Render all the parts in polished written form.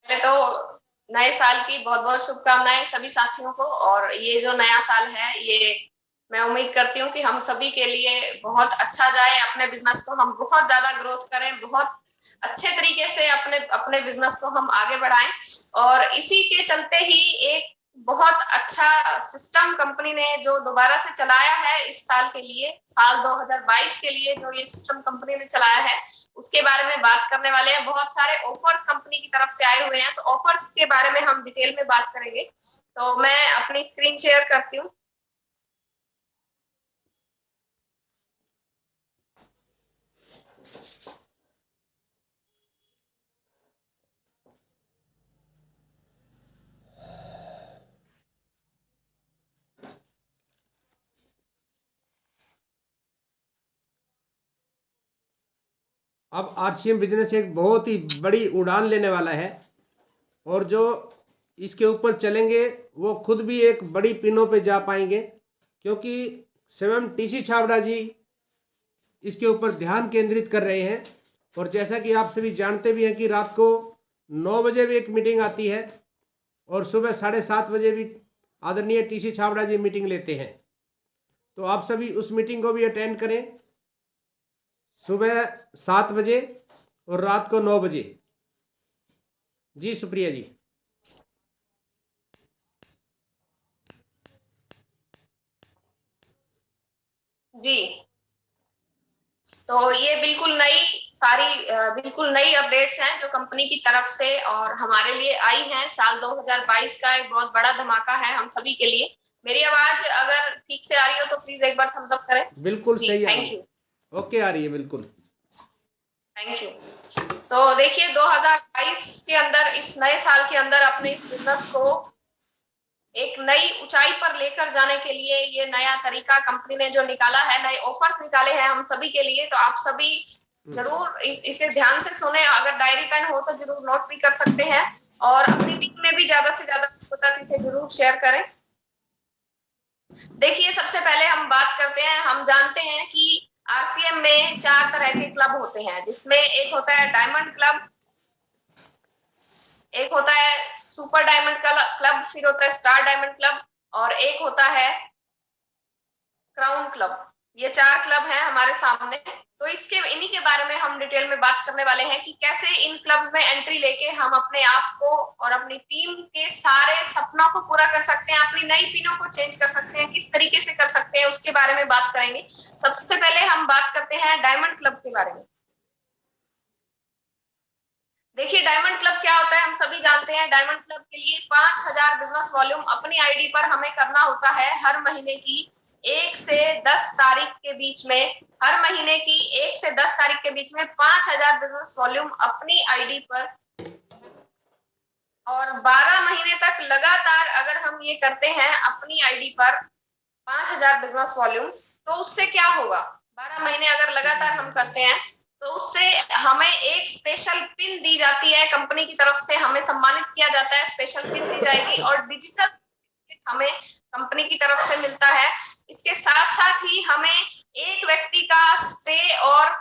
पहले तो नए साल की बहुत बहुत शुभकामनाएं सभी साथियों को। और ये जो नया साल है, ये मैं उम्मीद करती हूँ कि हम सभी के लिए बहुत अच्छा जाए। अपने बिजनेस को हम बहुत ज्यादा ग्रोथ करें, बहुत अच्छे तरीके से अपने अपने बिजनेस को हम आगे बढ़ाएं। और इसी के चलते ही एक बहुत अच्छा सिस्टम कंपनी ने जो दोबारा से चलाया है इस साल के लिए, साल 2022 के लिए जो ये सिस्टम कंपनी ने चलाया है, उसके बारे में बात करने वाले हैं। बहुत सारे ऑफर्स कंपनी की तरफ से आए हुए हैं, तो ऑफर्स के बारे में हम डिटेल में बात करेंगे। तो मैं अपनी स्क्रीन शेयर करती हूँ। अब आरसीएम बिजनेस एक बहुत ही बड़ी उड़ान लेने वाला है, और जो इसके ऊपर चलेंगे वो खुद भी एक बड़ी पिनों पे जा पाएंगे, क्योंकि स्वयं टीसी छाबड़ा जी इसके ऊपर ध्यान केंद्रित कर रहे हैं। और जैसा कि आप सभी जानते भी हैं कि रात को 9 बजे भी एक मीटिंग आती है, और सुबह 7:30 बजे भी आदरणीय टीसी छाबड़ा जी मीटिंग लेते हैं। तो आप सभी उस मीटिंग को भी अटेंड करें, सुबह 7 बजे और रात को 9 बजे। जी सुप्रिया जी। जी, तो ये बिल्कुल नई अपडेट्स हैं जो कंपनी की तरफ से और हमारे लिए आई हैं। साल 2022 का एक बहुत बड़ा धमाका है हम सभी के लिए। मेरी आवाज अगर ठीक से आ रही हो तो प्लीज एक बार थम्स अप करें। बिल्कुल जी, सही आ रही थैंक है। यू। ओके आ रही है बिल्कुल। Thank you. तो देखिए, 2022 के अंदर, इस नए साल के अंदर अपने इस बिजनेस को एक नई ऊंचाई पर लेकर जाने के लिए ये नया तरीका कंपनी ने जो निकाला है, नए ऑफर्स निकाले हैं हम सभी के लिए। तो आप सभी जरूर इसे ध्यान से सुने। अगर डायरी पेन हो तो जरूर नोट भी कर सकते हैं, और अपनी टीम में भी ज्यादा से ज्यादा तक इसे जरूर शेयर करें। देखिए, सबसे पहले हम बात करते हैं। हम जानते हैं कि आरसीएम में 4 तरह के क्लब होते हैं, जिसमें एक होता है डायमंड क्लब, एक होता है सुपर डायमंड क्लब, फिर होता है स्टार डायमंड क्लब, और एक होता है क्राउन क्लब। ये 4 क्लब हैं हमारे सामने। तो इन्हीं के बारे में हम डिटेल में बात करने वाले हैं कि कैसे इन क्लब में एंट्री लेके हम अपने आप को और अपनी टीम के सारे सपनों को पूरा कर सकते हैं, अपनी नई पिनों को चेंज कर सकते हैं, किस तरीके से कर सकते हैं, उसके बारे में बात करेंगे। सबसे पहले हम बात करते हैं डायमंड क्लब के बारे में। देखिए, डायमंड क्लब क्या होता है हम सभी जानते हैं। डायमंड क्लब के लिए 5,000 बिजनेस वॉल्यूम अपनी आईडी पर हमें करना होता है हर महीने की 1 से 10 तारीख के बीच में। हर महीने की 1 से 10 तारीख के बीच में 5,000 बिजनेस वॉल्यूम अपनी आईडी पर, और 12 महीने तक लगातार अगर हम ये करते हैं अपनी आईडी पर 5,000 बिजनेस वॉल्यूम, तो उससे क्या होगा? 12 महीने अगर लगातार हम करते हैं तो उससे हमें एक स्पेशल पिन दी जाती है, कंपनी की तरफ से हमें सम्मानित किया जाता है, स्पेशल पिन दी जाएगी, और डिजिटल हमें कंपनी की तरफ से मिलता है। इसके साथ साथ ही हमें एक व्यक्ति का स्टे और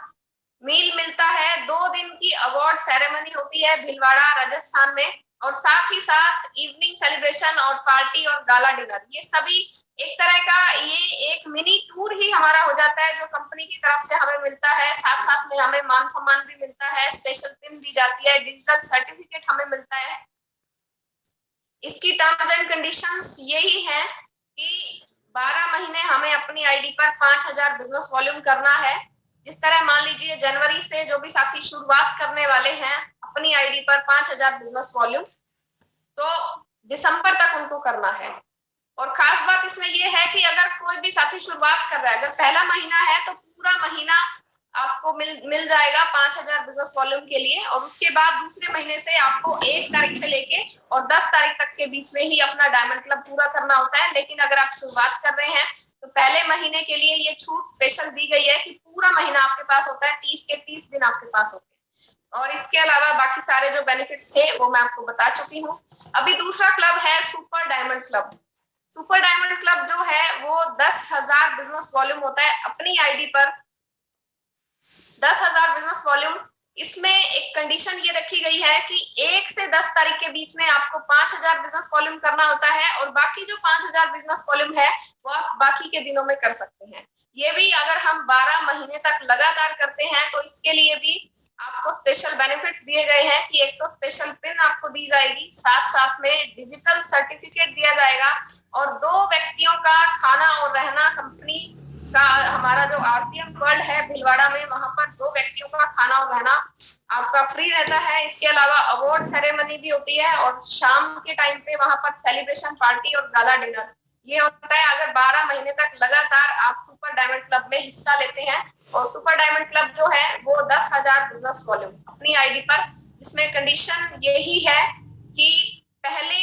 मील मिलता है। 2 दिन की अवार्ड सेरेमनी होती है भीलवाड़ा राजस्थान में, और साथ ही साथ इवनिंग सेलिब्रेशन और पार्टी और गाला डिनर, ये सभी एक तरह का ये एक मिनी टूर ही हमारा हो जाता है जो कंपनी की तरफ से हमें मिलता है। साथ साथ में हमें मान सम्मान भी मिलता है, स्पेशल पिन दी जाती है, डिजिटल सर्टिफिकेट हमें मिलता है। इसकी टर्म्स एंड कंडीशंस यही है कि 12 महीने हमें अपनी आईडी पर 5,000 बिजनेस वॉल्यूम करना है। जिस तरह मान लीजिए जनवरी से जो भी साथी शुरुआत करने वाले हैं अपनी आईडी पर 5,000 बिजनेस वॉल्यूम, तो दिसंबर तक उनको करना है। और खास बात इसमें यह है कि अगर कोई भी साथी शुरुआत कर रहा है, अगर पहला महीना है तो पूरा महीना आपको मिल जाएगा 5,000 बिजनेस वॉल्यूम के लिए, और उसके बाद दूसरे महीने से आपको 1 तारीख से लेके और 10 तारीख तक के बीच में ही अपना डायमंड क्लब पूरा करना होता है। लेकिन अगर आप शुरुआत कर रहे हैं तो पहले महीने के लिए ये छूट स्पेशल दी गई है कि पूरा महीना आपके पास होता है, 30 के 30 दिन आपके पास होते हैं। और इसके अलावा बाकी सारे जो बेनिफिट्स थे वो मैं आपको बता चुकी हूँ। अभी दूसरा क्लब है super diamond club. Super diamond club जो है वो 10,000 बिजनेस वॉल्यूम होता है अपनी आईडी पर। 10,000 बिजनेस वॉल्यूम इसमें एक कंडीशन ये रखी गई है कि 1 से 10 तारीख के बीच में आपको 5,000 बिजनेस वॉल्यूम करना होता है, और बाकी जो 5,000 बिजनेस वॉल्यूम है वो आप बाकी के दिनों में कर सकते हैं। ये भी अगर हम 12 महीने तक लगातार करते हैं तो इसके लिए भी आपको स्पेशल बेनिफिट्स दिए गए हैं कि एक तो स्पेशल पिन आपको दी जाएगी, साथ साथ में डिजिटल सर्टिफिकेट दिया जाएगा, और 2 व्यक्तियों का खाना और रहना कंपनी का, हमारा जो आरसीएम वर्ल्ड है भीलवाड़ा में, वहां पर 2 व्यक्तियों का खाना और रहना आपका फ्री रहता है। इसके अलावा अवार्ड सेरेमनी भी होती है, और शाम के टाइम पे वहां पर सेलिब्रेशन पार्टी और गाला डिनर ये होता है अगर 12 महीने तक लगातार आप सुपर डायमंड क्लब में हिस्सा लेते हैं। और सुपर डायमंड क्लब जो है वो 10,000 बिजनेस वॉल्यूम अपनी आईडी पर, जिसमें कंडीशन यही है कि पहले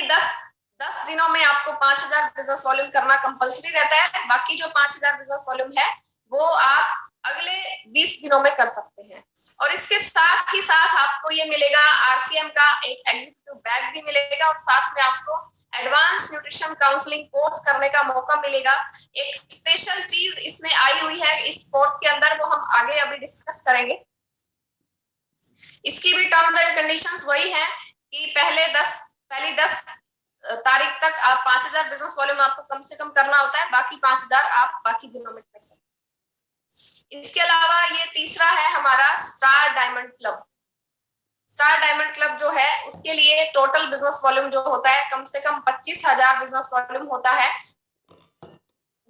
10 दिनों में आपको 5,000 बिजनेस वॉल्यूम करना कंपलसरी रहता है। बाकी जो 5,000 बिजनेस वॉल्यूम है वो आप अगले 20 दिनों में कर सकते हैं। और इसके साथ ही साथ आपको ये मिलेगा आरसीएम का एक एग्जीक्यूटिव बैग भी मिलेगा, और साथ में आपको एडवांस न्यूट्रिशन काउंसलिंग कोर्स करने का मौका मिलेगा। एक स्पेशल चीज इसमें आई हुई है इस कोर्स के अंदर, वो हम आगे अभी डिस्कस करेंगे। इसकी भी टर्म्स एंड कंडीशंस वही है कि पहली 10 तारीख तक आप 5,000 बिजनेस वॉल्यूम आपको कम से कम करना होता है, बाकी 5,000 आप बाकी दिनों में कर सकते हैं। इसके अलावा ये तीसरा है हमारा star diamond club. Star diamond club जो है उसके लिए टोटल बिजनेस वॉल्यूम जो होता है कम से कम 25,000 बिजनेस वॉल्यूम होता है,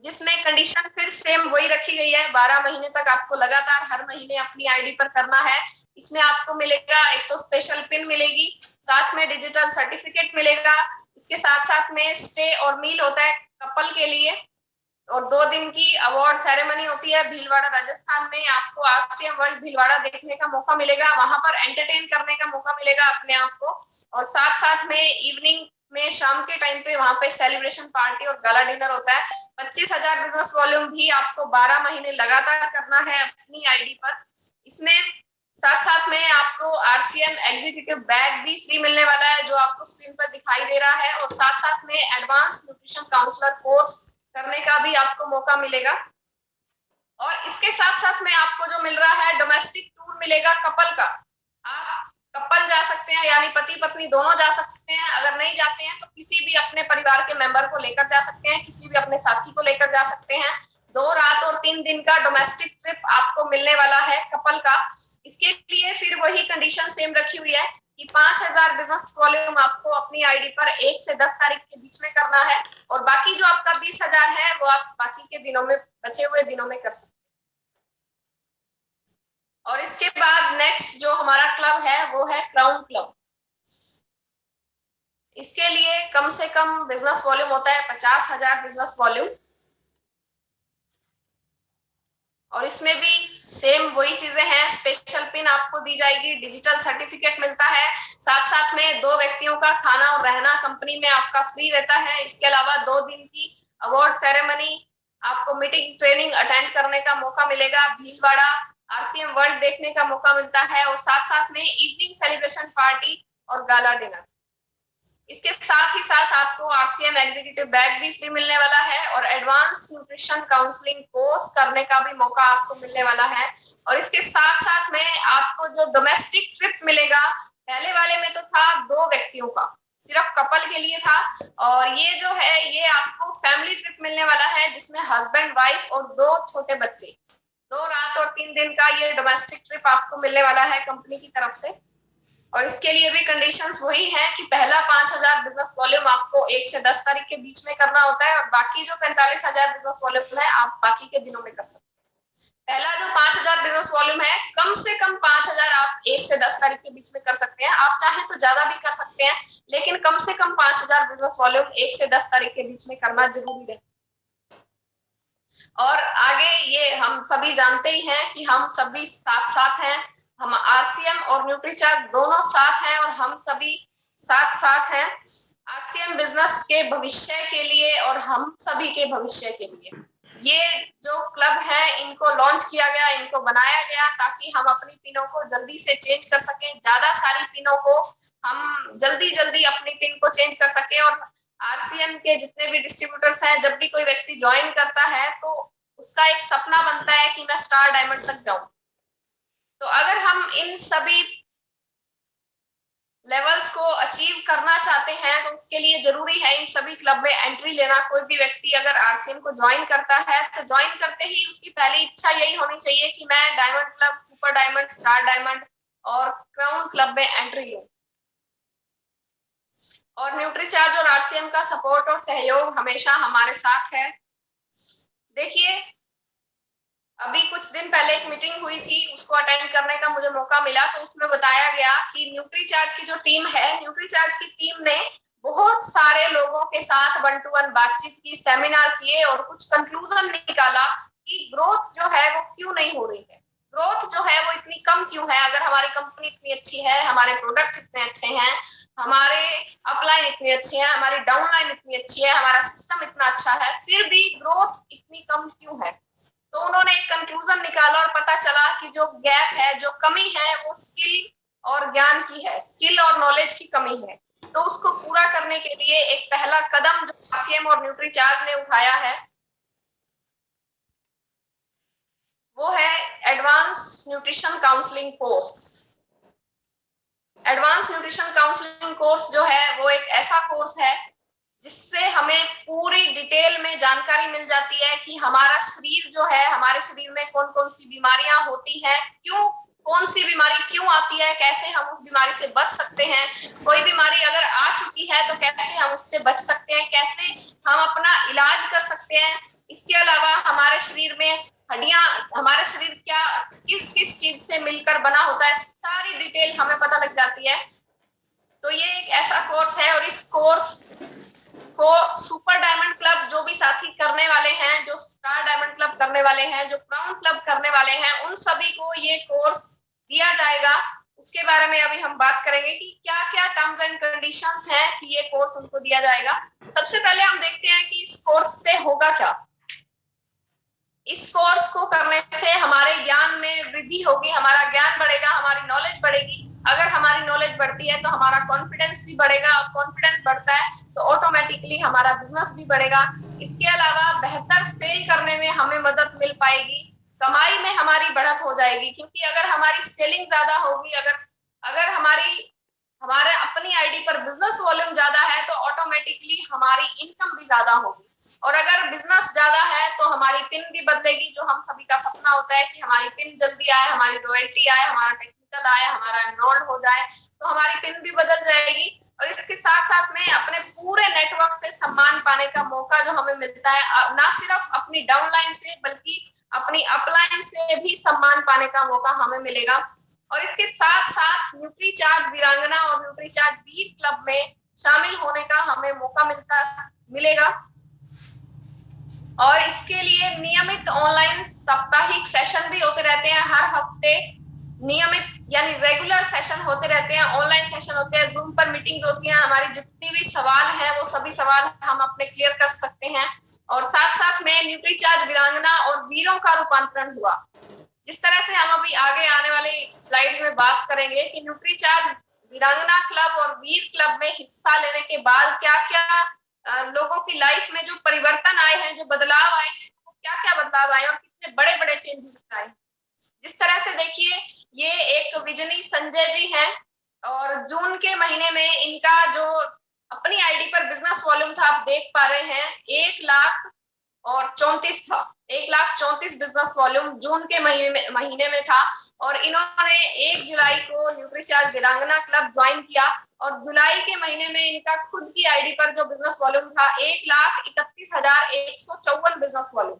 जिसमें कंडीशन फिर सेम वही रखी गई है, 12 महीने तक आपको लगातार हर महीने अपनी आईडी पर करना है। इसमें आपको मिलेगा एक तो स्पेशल पिन मिलेगी, साथ में डिजिटल सर्टिफिकेट मिलेगा, इसके साथ साथ में स्टे और मील होता है कपल के लिए, और 2 दिन की अवार्ड सेरेमनी होती है भीलवाड़ा राजस्थान में। आपको आरसीएम वर्ल्ड भीलवाड़ा देखने का मौका मिलेगा, वहां पर एंटरटेन करने का मौका मिलेगा अपने आप को, और साथ साथ में इवनिंग में शाम के टाइम पे वहां पे सेलिब्रेशन पार्टी और गाला डिनर होता है। 25,000 बिजनेस वॉल्यूम भी आपको 12 महीने लगातार करना है अपनी आईडी पर। इसमें साथ साथ में आपको आरसीएम एग्जीक्यूटिव बैग भी फ्री मिलने वाला है जो आपको स्क्रीन पर दिखाई दे रहा है, और साथ साथ में एडवांस न्यूट्रिशन काउंसलर कोर्स करने का भी आपको मौका मिलेगा। और इसके साथ साथ में आपको जो मिल रहा है डोमेस्टिक टूर मिलेगा कपल का। आप कपल जा सकते हैं, यानी पति पत्नी दोनों जा सकते हैं। अगर नहीं जाते हैं तो किसी भी अपने परिवार के मेंबर को लेकर जा सकते हैं, किसी भी अपने साथी को लेकर जा सकते हैं। 2 रात और 3 दिन का डोमेस्टिक ट्रिप आपको मिलने वाला है कपल का। इसके लिए फिर वही कंडीशन सेम रखी हुई है कि 5,000 बिजनेस वॉल्यूम आपको अपनी आईडी पर 1 से 10 तारीख के बीच में करना है, और बाकी जो आपका 20,000 है वो आप बाकी के दिनों में, बचे हुए दिनों में कर सकते हैं। और इसके बाद नेक्स्ट जो हमारा क्लब है वो है क्राउन क्लब। इसके लिए कम से कम बिजनेस वॉल्यूम होता है 50,000 बिजनेस वॉल्यूम, और इसमें भी सेम वही चीजें हैं। स्पेशल पिन आपको दी जाएगी, डिजिटल सर्टिफिकेट मिलता है, साथ साथ में 2 व्यक्तियों का खाना और रहना कंपनी में आपका फ्री रहता है। इसके अलावा 2 दिन की अवार्ड सेरेमनी, आपको मीटिंग ट्रेनिंग अटेंड करने का मौका मिलेगा, भीलवाड़ा आरसीएम वर्ल्ड देखने का मौका मिलता है, और साथ साथ में इवनिंग सेलिब्रेशन पार्टी और गाला डिनर। इसके साथ ही साथ आपको आरसीएम एग्जीक्यूटिव बैग भी फ्री मिलने वाला है, और एडवांस न्यूट्रिशन काउंसलिंग कोर्स करने का भी मौका आपको मिलने वाला है। और इसके साथ साथ में आपको जो डोमेस्टिक ट्रिप मिलेगा, पहले वाले में तो था 2 व्यक्तियों का, सिर्फ कपल के लिए था, और ये जो है ये आपको फैमिली ट्रिप मिलने वाला है, जिसमें हस्बैंड वाइफ और 2 छोटे बच्चे, 2 रात और 3 दिन का ये डोमेस्टिक ट्रिप आपको मिलने वाला है कंपनी की तरफ से। और इसके लिए भी कंडीशंस वही है कि पहला 5,000 बिजनेस वॉल्यूम आपको 1 से 10 तारीख के बीच में करना होता है, और बाकी जो 45,000 बिजनेस वॉल्यूम है आप बाकी के दिनों में कर सकते हैं। पहला जो 5,000 बिजनेस वॉल्यूम है, कम से कम 5,000 आप 1 से 10 तारीख के बीच में कर सकते हैं। आप चाहें तो ज्यादा भी कर सकते हैं, लेकिन कम से कम 5,000 बिजनेस वॉल्यूम 1 से 10 तारीख के बीच में करना जरूरी है। और आगे ये हम सभी जानते ही हैं कि हम सभी साथ साथ हैं, हम आरसीएम और न्यूट्रीचार्ट दोनों साथ हैं, और हम सभी साथ साथ हैं आरसीएम बिजनेस के भविष्य के लिए और हम सभी के भविष्य के लिए। ये जो क्लब है इनको लॉन्च किया गया, इनको बनाया गया ताकि हम अपनी पिनों को जल्दी से चेंज कर सकें, ज्यादा सारी पिनों को हम जल्दी जल्दी अपनी पिन को चेंज कर सकें। और आरसीएम के जितने भी डिस्ट्रीब्यूटर्स हैं, जब भी कोई व्यक्ति ज्वाइन करता है तो उसका एक सपना बनता है कि मैं स्टार डायमंड तक जाऊं। तो अगर हम इन सभी लेवल्स को अचीव करना चाहते हैं तो उसके लिए जरूरी है इन सभी क्लब में एंट्री लेना। कोई भी व्यक्ति अगर आरसीएम को ज्वाइन करता है तो ज्वाइन करते ही उसकी पहली इच्छा यही होनी चाहिए कि मैं diamond club, super diamond, star diamond और क्राउन क्लब में एंट्री लूं। और न्यूट्रीचार्ज और आरसीएम का सपोर्ट और सहयोग हमेशा हमारे साथ है। देखिए, अभी कुछ दिन पहले एक मीटिंग हुई थी, उसको अटेंड करने का मुझे मौका मिला, तो उसमें बताया गया कि न्यूट्रीचार्ज की जो टीम है, न्यूट्रीचार्ज की टीम ने बहुत सारे लोगों के साथ 1 to 1 बातचीत की, सेमिनार किए और कुछ कंक्लूजन निकाला कि ग्रोथ जो है वो क्यों नहीं हो रही है, ग्रोथ जो है वो इतनी कम क्यों है। अगर हमारी कंपनी इतनी अच्छी है, हमारे प्रोडक्ट इतने अच्छे हैं, हमारे अपलाइन इतनी अच्छी है, हमारी डाउनलाइन इतनी अच्छी है, हमारा सिस्टम इतना अच्छा है, फिर भी ग्रोथ इतनी कम क्यों है। तो उन्होंने एक कंक्लूजन निकाला और पता चला कि जो गैप है, जो कमी है, वो स्किल और ज्ञान की है, स्किल और नॉलेज की कमी है। तो उसको पूरा करने के लिए एक पहला कदम जो आरसीएम और न्यूट्रीचार्ज ने उठाया है वो है advance nutrition counselling course. Advance nutrition counselling course जो है वो एक ऐसा कोर्स है जिससे हमें पूरी डिटेल में जानकारी मिल जाती है कि हमारा शरीर जो है, हमारे शरीर में कौन कौन सी बीमारियां होती हैं, क्यों, कौन सी बीमारी क्यों आती है, कैसे हम उस बीमारी से बच सकते हैं, कोई बीमारी अगर आ चुकी है तो कैसे हम उससे बच सकते हैं, कैसे हम अपना इलाज कर सकते हैं। इसके अलावा हमारे शरीर में हड्डियां, हमारा शरीर क्या किस किस चीज से मिलकर बना होता है, सारी डिटेल हमें पता लग जाती है। तो ये एक ऐसा कोर्स है और इस कोर्स को सुपर डायमंड क्लब जो भी साथी करने वाले हैं, जो स्टार डायमंड क्लब करने वाले हैं, जो क्राउन क्लब करने वाले हैं, उन सभी को ये कोर्स दिया जाएगा। उसके बारे में अभी हम बात करेंगे कि क्या क्या टर्म्स एंड कंडीशंस हैं कि ये कोर्स उनको दिया जाएगा। सबसे पहले हम देखते हैं कि इस कोर्स से होगा क्या। इस कोर्स को करने से हमारे ज्ञान में वृद्धि होगी, हमारा ज्ञान बढ़ेगा, हमारी नॉलेज बढ़ेगी। अगर हमारी नॉलेज बढ़ती है तो हमारा कॉन्फिडेंस भी बढ़ेगा, और कॉन्फिडेंस बढ़ता है तो ऑटोमेटिकली हमारा बिजनेस भी बढ़ेगा। इसके अलावा बेहतर सेल करने में हमें मदद मिल पाएगी, कमाई में हमारी बढ़त हो जाएगी, क्योंकि अगर हमारी सेलिंग ज्यादा होगी, अगर हमारे अपनी आईडी पर बिजनेस वॉल्यूम ज्यादा है तो ऑटोमेटिकली हमारी इनकम भी ज्यादा होगी। और अगर बिजनेस ज्यादा है तो हमारी पिन भी बदलेगी, जो हम सभी का सपना होता है कि हमारी पिन जल्दी आए, हमारी रॉयल्टी आए, हमारा टेक्निकल आए, हमारा एनरोल्ड हो जाए, तो हमारी पिन भी बदल जाएगी। और इसके साथ साथ में अपने पूरे नेटवर्क से सम्मान पाने का मौका जो हमें मिलता है, ना सिर्फ अपनी डाउनलाइन से बल्कि अपनी अपलाइन से भी सम्मान पाने का मौका हमें मिलेगा। और इसके साथ साथ न्यूट्रीचार्ज वीरांगना और न्यूट्रीचार्ज वीर क्लब में शामिल होने का हमें मौका मिलेगा। और इसके लिए नियमित ऑनलाइन साप्ताहिक सेशन भी होते रहते हैं, हर हफ्ते नियमित यानी रेगुलर सेशन होते रहते हैं, ऑनलाइन सेशन होते हैं, जूम पर मीटिंग्स होती हैं, हमारी जितनी भी सवाल है वो सभी सवाल हम अपने क्लियर कर सकते हैं। और साथ साथ में न्यूट्रीचार्ज वीरांगना और वीरों का रूपांतरण हुआ, जिस तरह से हम अभी आगे आने वाले स्लाइड्स में बात करेंगे कि न्यूट्रीचार्ज वीरांगना क्लब और वीर क्लब में हिस्सा लेने के बाद क्या क्या लोगों की लाइफ में जो परिवर्तन आए हैं, जो बदलाव आए हैं, क्या क्या बदलाव आए और कितने बड़े बड़े चेंजेस आए। जिस तरह से देखिए, ये एक विजनी संजय जी हैं और जून के महीने में इनका जो अपनी आईडी पर बिजनेस वॉल्यूम था, आप देख पा रहे हैं 1,34,000 था, 1,34,000 बिजनेस वॉल्यूम जून के महीने में था। और इन्होंने 1 जुलाई को न्यूट्रीचार्ज वीरांगना क्लब ज्वाइन किया और जुलाई के महीने में इनका खुद की आईडी पर जो बिजनेस वॉल्यूम था 1,31,154 बिजनेस वॉल्यूम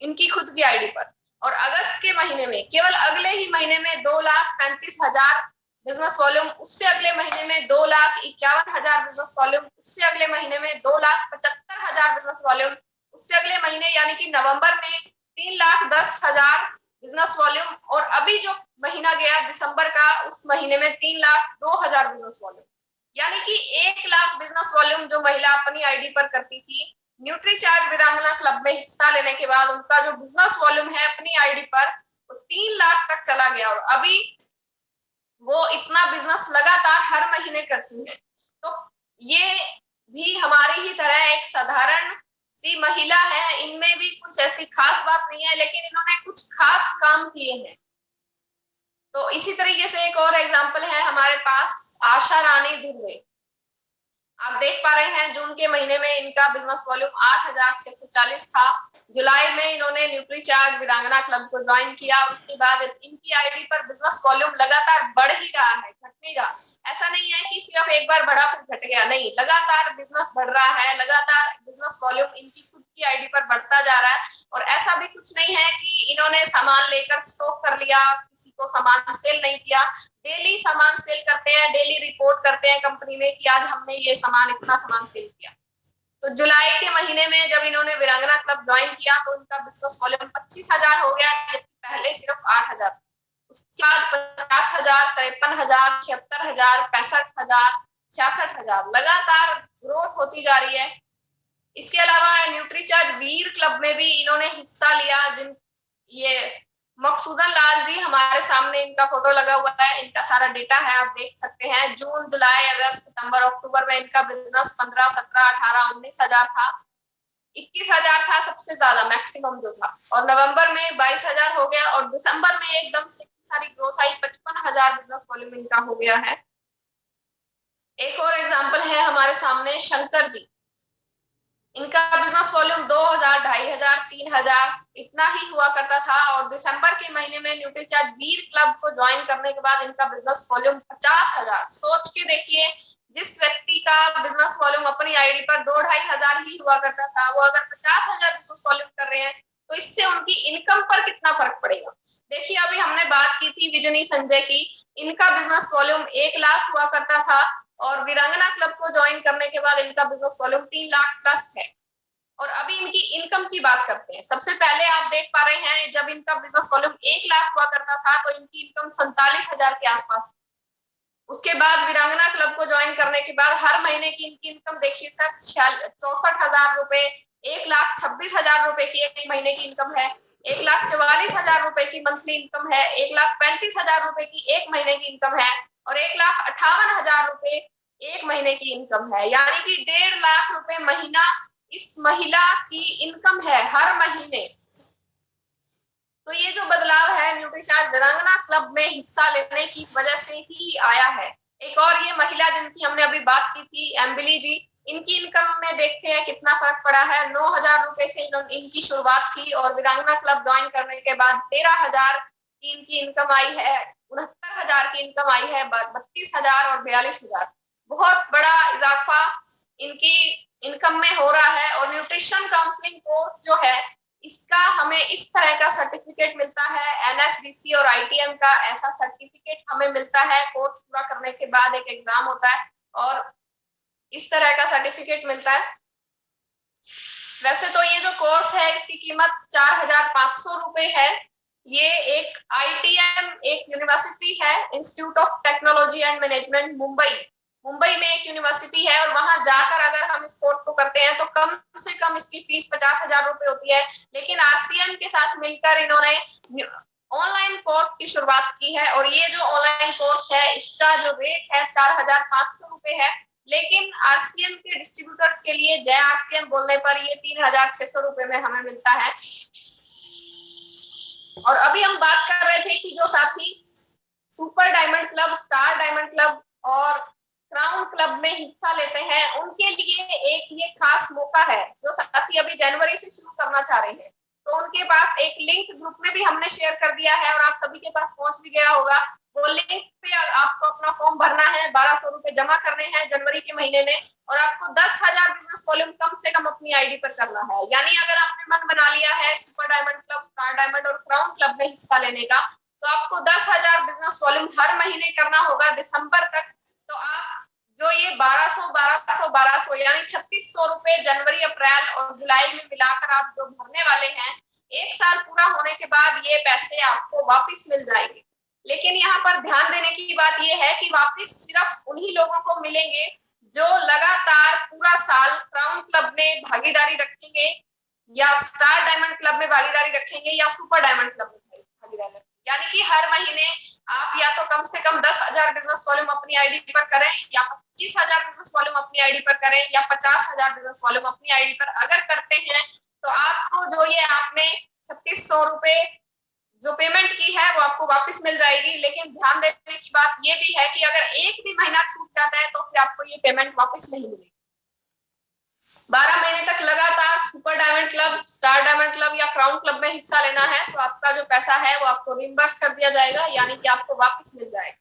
इनकी खुद की आईडी पर। और अगस्त के महीने में, केवल अगले ही महीने में 2,35,000 बिजनेस वॉल्यूम, उससे अगले महीने में 2,51,000 बिजनेस वॉल्यूम, उससे अगले महीने में 2,75,000 बिजनेस वॉल्यूम, उससे अगले महीने यानी कि नवंबर में 3,10,000 बिजनेस वॉल्यूम, और अभी जो महीना गया दिसंबर का, उस महीने में 3,02,000 बिजनेस वॉल्यूम। यानी कि 1,00,000 बिजनेस वॉल्यूम जो महिला अपनी आईडी पर करती थी, न्यूट्रीचार्ज वीरांगना क्लब में हिस्सा लेने के बाद उनका जो बिजनेस वॉल्यूम है अपनी आईडी पर वो 3,00,000 तक चला गया। और अभी वो इतना बिजनेस लगातार हर महीने करती है। तो ये भी हमारी ही तरह एक साधारण सी महिला है, इनमें भी कुछ ऐसी खास बात नहीं है, लेकिन इन्होंने कुछ खास काम किए हैं। तो इसी तरीके से एक और एग्जांपल है हमारे पास, आशा रानी धुर्वे। आप देख पा रहे हैं जून के महीने में इनका बिजनेस वॉल्यूम 8,640 था। जुलाई में इन्होंने न्यूट्रीचार्ज वीरांगना क्लब को ज्वाइन किया। उसके बाद इनकी आईडी पर बिजनेस वॉल्यूम लगातार बढ़ ही रहा है, घट नहीं रहा। ऐसा नहीं है कि सिर्फ एक बार बढ़ा फिर घट गया, नहीं, लगातार बिजनेस बढ़ रहा है, लगातार बिजनेस वॉल्यूम इनकी खुद की आईडी पर बढ़ता जा रहा है। और ऐसा भी कुछ नहीं है कि इन्होंने सामान लेकर स्टॉक कर लिया, किसी को सामान सेल नहीं किया। डेली सामान सेल करते हैं, डेली रिपोर्ट करते हैं कंपनी में कि आज हमने ये सामान, इतना सामान सेल किया। तो जुलाई के महीने में जब इन्होंने वीरांगना क्लब ज्वाइन किया तो इनका बिजनेस वॉल्यूम 25,000 हो गया, जबकि पहले सिर्फ 8,000। उसके बाद 50,000, 53,000, 76,000, 65,000, 66,000 लगातार ग्रोथ होती जा रही है। इसके अलावा न्यूट्रीचार्ज वीर क्लब में भी इन्होंने हिस्सा लिया। जिन ये मकसूदन लाल जी हमारे सामने, इनका फोटो लगा हुआ है, इनका सारा डेटा है, आप देख सकते हैं। जून, जुलाई, अगस्त, सितंबर, अक्टूबर में इनका बिजनेस 15, 17, 18, 19,000 था। 21,000 था सबसे ज्यादा, मैक्सिमम जो था। और नवंबर में 22,000 हो गया और दिसंबर में एकदम से सारी ग्रोथ आई, 55,000 बिजनेस वॉल्यूम इनका हो गया है। एक और एग्जाम्पल है हमारे सामने, शंकर जी। इनका बिजनेस वॉल्यूम 2,000, 2,500, 3,000 इतना ही हुआ करता था। और दिसंबर के महीने में न्यूट्रीचार्ज वीर क्लब को ज्वाइन करने के बाद इनका बिजनेस वॉल्यूम 50,000। सोच के देखिए, जिस व्यक्ति का बिजनेस वॉल्यूम अपनी आईडी पर 2,500 ही हुआ करता था, वो अगर 50,000 बिजनेस वॉल्यूम कर रहे हैं तो इससे उनकी इनकम पर कितना फर्क पड़ेगा। देखिए, अभी हमने बात की थी विजनी संजय की, इनका बिजनेस वॉल्यूम 1 लाख हुआ करता था और वीरांगना क्लब को ज्वाइन करने के बाद इनका बिजनेस वॉल्यूम 3 लाख प्लस है। और अभी इनकी इनकम की बात करते हैं। सबसे पहले आप देख पा रहे हैं, जब इनका बिजनेस वॉल्यूम 1 लाख हुआ करता था तो इनकी इनकम 47,000 के आसपास। उसके बाद वीरांगना क्लब को ज्वाइन करने के बाद हर महीने की इनकी इनकम देखिए सर, 64,000 रुपए, 1,26,000 रुपए की एक महीने की इनकम है, 1,44,000 रुपए की मंथली इनकम है, 1,35,000 रुपए की एक महीने की इनकम है और 1,58,000 रुपए एक महीने की इनकम है। यानी कि 1.5 लाख रुपए महीना इस महिला की इनकम है हर महीने। तो ये जो बदलाव है न्यूट्रीचार्ज वीरांगना क्लब में हिस्सा लेने की वजह से ही आया है। एक और ये महिला जिनकी हमने अभी बात की थी, एम्बिली जी, इनकी इनकम में देखते हैं कितना फर्क पड़ा है। 9,000 रुपए से इनकी शुरुआत थी और वीरांगना क्लब ज्वाइन करने के बाद 13,000 की इनकी इनकम आई है, 69,000 की इनकम आई है, 32,000 और 42,000। बहुत बड़ा इजाफा इनकी इनकम में हो रहा है। और न्यूट्रिशन काउंसलिंग कोर्स जो है, इसका हमें इस तरह का सर्टिफिकेट मिलता है, एनएसडीसी और आईटीएम का ऐसा सर्टिफिकेट हमें मिलता है। कोर्स पूरा करने के बाद एक एग्जाम होता है और इस तरह का सर्टिफिकेट मिलता है। वैसे तो ये जो कोर्स है इसकी कीमत 4,500 रुपए है। ये एक आईटीएम एक यूनिवर्सिटी है, institute of technology and management, Mumbai में एक यूनिवर्सिटी है और वहां जाकर अगर हम इस कोर्स को करते हैं तो कम से कम इसकी फीस 50,000 रुपए होती है। लेकिन आरसीएम के साथ मिलकर इन्होंने ऑनलाइन कोर्स की शुरुआत की है और ये जो ऑनलाइन कोर्स है इसका जो रेट है 4,500 रुपए है। लेकिन आरसीएम के डिस्ट्रीब्यूटर्स के लिए जय आरसीएम बोलने पर ये 3,600 रुपए में हमें मिलता है। और अभी हम बात कर रहे थे कि जो साथी super diamond club, star diamond club और क्राउन क्लब में हिस्सा लेते हैं, उनके लिए एक ये खास मौका है। जो साथी अभी जनवरी से शुरू करना चाह रहे हैं तो उनके पास एक लिंक ग्रुप में भी हमने शेयर कर दिया है और आप सभी के पास पहुंच भी गया होगा। वो लिंक पे आपको अपना फॉर्म भरना है, 1,200 रुपए जमा करने हैं जनवरी के महीने में और आपको 10,000 बिजनेस वॉल्यूम कम से कम अपनी आईडी पर करना है। यानी अगर आपने मन बना लिया है super diamond club, star diamond और क्राउन क्लब में हिस्सा लेने का, तो आपको 10,000 बिजनेस वॉल्यूम हर महीने करना होगा दिसंबर तक। तो आप जो ये 1,200 यानी 3,600 रुपए जनवरी, अप्रैल और जुलाई में मिलाकर आप जो भरने वाले हैं, 1 साल पूरा होने के बाद ये पैसे आपको वापस मिल जाएंगे। लेकिन यहाँ पर ध्यान देने की बात ये है कि वापस सिर्फ उन्हीं लोगों को मिलेंगे जो लगातार पूरा साल क्राउन क्लब में भागीदारी रखेंगे या स्टार डायमंड क्लब में भागीदारी रखेंगे या सुपर डायमंड क्लब में भागीदारी रखेंगे। यानी कि हर महीने आप या तो कम से कम 10,000 बिजनेस वॉल्यूम अपनी आईडी पर करें या 25,000 बिजनेस वॉल्यूम अपनी आईडी पर करें या 50,000 बिजनेस वॉल्यूम अपनी आईडी पर अगर करते हैं तो आपको जो ये आपने 3,600 रुपए जो पेमेंट की है वो आपको वापस मिल जाएगी। लेकिन ध्यान देने की बात ये भी है कि अगर एक भी महीना छूट जाता है तो फिर आपको ये पेमेंट वापस नहीं मिलेगी। 12 महीने तक लगातार super diamond club, star diamond club या क्राउन क्लब में हिस्सा लेना है तो आपका जो पैसा है वो आपको रिम्बर्स कर दिया जाएगा, यानी कि आपको वापस मिल जाएगा।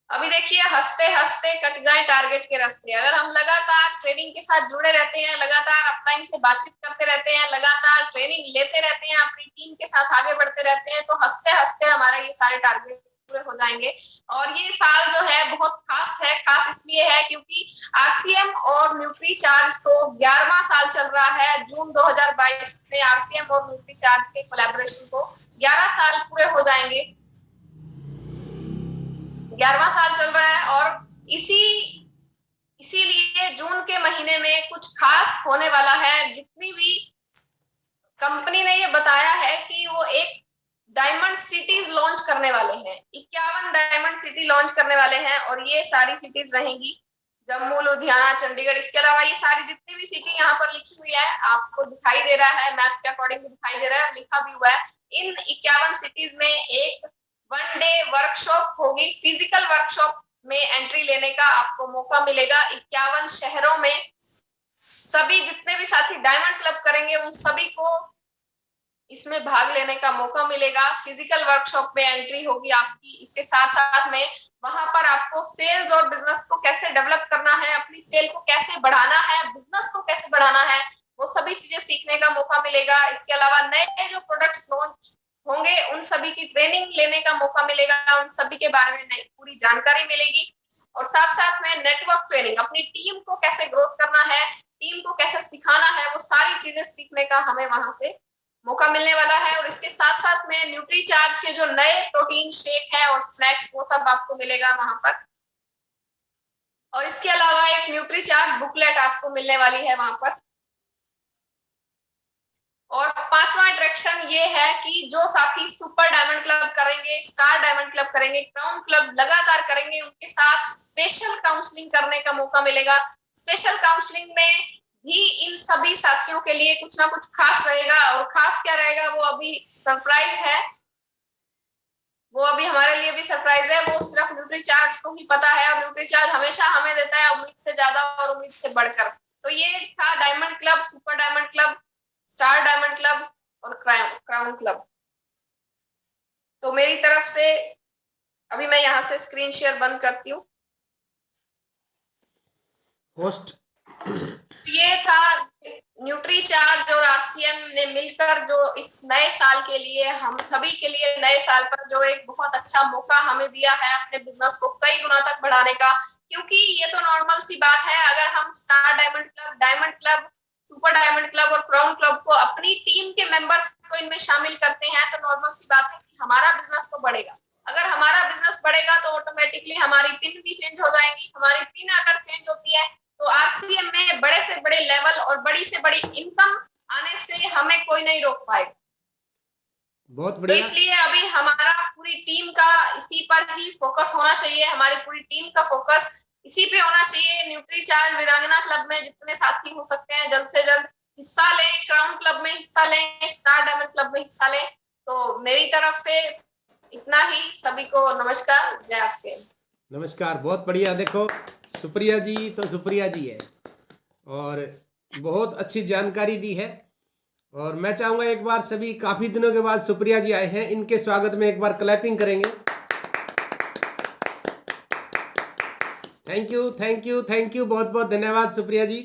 अभी देखिए, हंसते हंसते कट जाए टारगेट के रास्ते। अगर हम लगातार ट्रेनिंग के साथ जुड़े रहते हैं, लगातार अपलाइन से बातचीत करते रहते हैं, लगातार ट्रेनिंग लेते रहते हैं, अपनी टीम के साथ आगे बढ़ते रहते हैं, तो हंसते हंसते हमारे ये सारे टारगेट पूरे हो जाएंगे। और ये साल जो है बहुत खास है। खास इसलिए है क्योंकि आरसीएम और न्यूट्री चार्ज को 11वां साल चल रहा है। जून 2022 में आरसीएम और न्यूट्री चार्ज के कोलैबोरेशन को 11 साल पूरे हो जाएंगे। 11वां साल चल रहा है और इसीलिए जून के महीने में कुछ खास होने वाला है। जितनी भी कंपनी ने ये बताया है कि वो एक डायमंड सिटीज लॉन्च करने वाले हैं, 51 डायमंड सिटी लॉन्च करने वाले हैं और ये सारी सिटीज रहेंगी जम्मू, लुधियाना, चंडीगढ़। इसके अलावा ये सारी जितनी भी सिटी यहाँ पर लिखी हुई है, आपको दिखाई दे रहा है, मैप के अकॉर्डिंग भी दिखाई दे रहा है, लिखा भी हुआ है। इन 51 सिटीज में एक 1 डे वर्कशॉप होगी। फिजिकल वर्कशॉप में एंट्री लेने का आपको मौका मिलेगा। 51 शहरों में सभी जितने भी साथी डायमंड क्लब करेंगे उन सभी को इसमें भाग लेने का मौका मिलेगा। फिजिकल वर्कशॉप में एंट्री होगी आपकी। इसके साथ साथ में वहां पर आपको सेल्स और बिजनेस को कैसे डेवलप करना है, अपनी सेल को कैसे बढ़ाना है, बिजनेस को कैसे बढ़ाना है, वो सभी चीजें सीखने का मौका मिलेगा। इसके अलावा नए जो प्रोडक्ट्स लॉन्च होंगे उन सभी की ट्रेनिंग लेने का मौका मिलेगा, उन सभी के बारे में नई पूरी जानकारी मिलेगी। और साथ साथ में नेटवर्क ट्रेनिंग, अपनी टीम को कैसे ग्रोथ करना है, टीम को कैसे सिखाना है, वो सारी चीजें सीखने का हमें वहां से मौका मिलने वाला है। और इसके साथ साथ में न्यूट्री चार्ज के जो नए प्रोटीन शेक है और स्नैक्स, वो सब आपको मिलेगा वहां पर। और इसके अलावा एक न्यूट्री चार्ज बुकलेट आपको मिलने वाली है वहां पर। और 5वां अट्रैक्शन ये है कि जो साथी सुपर डायमंड क्लब करेंगे, स्टार डायमंड क्लब करेंगे, क्राउन क्लब लगातार करेंगे, उनके साथ स्पेशल काउंसलिंग करने का मौका मिलेगा। स्पेशल काउंसलिंग में भी इन सभी साथियों के लिए कुछ ना कुछ खास रहेगा। और खास क्या रहेगा वो अभी सरप्राइज है, वो अभी हमारे लिए भी सरप्राइज है। वो सिर्फ न्यूट्री चार्ज को ही पता है और न्यूट्री चार्ज हमेशा हमें देता है उम्मीद से ज्यादा और उम्मीद से बढ़कर। तो ये था diamond club, super diamond club, star diamond club और क्राउन क्लब। तो मेरी तरफ से अभी मैं यहाँ से स्क्रीन शेयर बंद करती हूँ। होस्ट ये था न्यूट्री चार्ज और आरसीएम ने मिलकर जो इस नए साल के लिए, हम सभी के लिए नए साल पर जो एक बहुत अच्छा मौका हमें दिया है अपने बिजनेस को कई गुना तक बढ़ाने का। क्योंकि ये तो नॉर्मल सी बात है, अगर हम star diamond club, diamond club, super diamond club और क्राउन क्लब को अपनी टीम के मेंबर्स को इनमें शामिल करते हैं तो नॉर्मल सी बात है कि हमारा बिजनेस तो बढ़ेगा। अगर हमारा बिजनेस बढ़ेगा तो ऑटोमेटिकली हमारी पिन भी चेंज हो जाएंगी। हमारी पिन अगर चेंज होती है तो आरसीएम में बड़े से बड़े लेवल और बड़ी से बड़ी इनकम आने से हमें कोई नहीं रोक पाएगा। बहुत तो बढ़िया। इसलिए अभी हमारा पूरी टीम का इसी पर ही फोकस होना चाहिए। हमारी पूरी टीम का फोकस इसी पे होना चाहिए। न्यूट्री चार्ज वीरांगना क्लब में जितने साथी हो सकते हैं जल्द से जल्द हिस्सा लें, क्राउन क्लब में हिस्सा लें, स्टार डायमंड क्लब में हिस्सा लें। तो मेरी तरफ से इतना ही। सभी को नमस्कार, जय आरसीएम। नमस्कार, बहुत बढ़िया। देखो सुप्रिया जी तो सुप्रिया जी है और बहुत अच्छी जानकारी दी है। और मैं चाहूँगा एक बार सभी, काफ़ी दिनों के बाद सुप्रिया जी आए हैं, इनके स्वागत में एक बार क्लैपिंग करेंगे। Thank you, thank you, thank you, बहुत बहुत धन्यवाद सुप्रिया जी।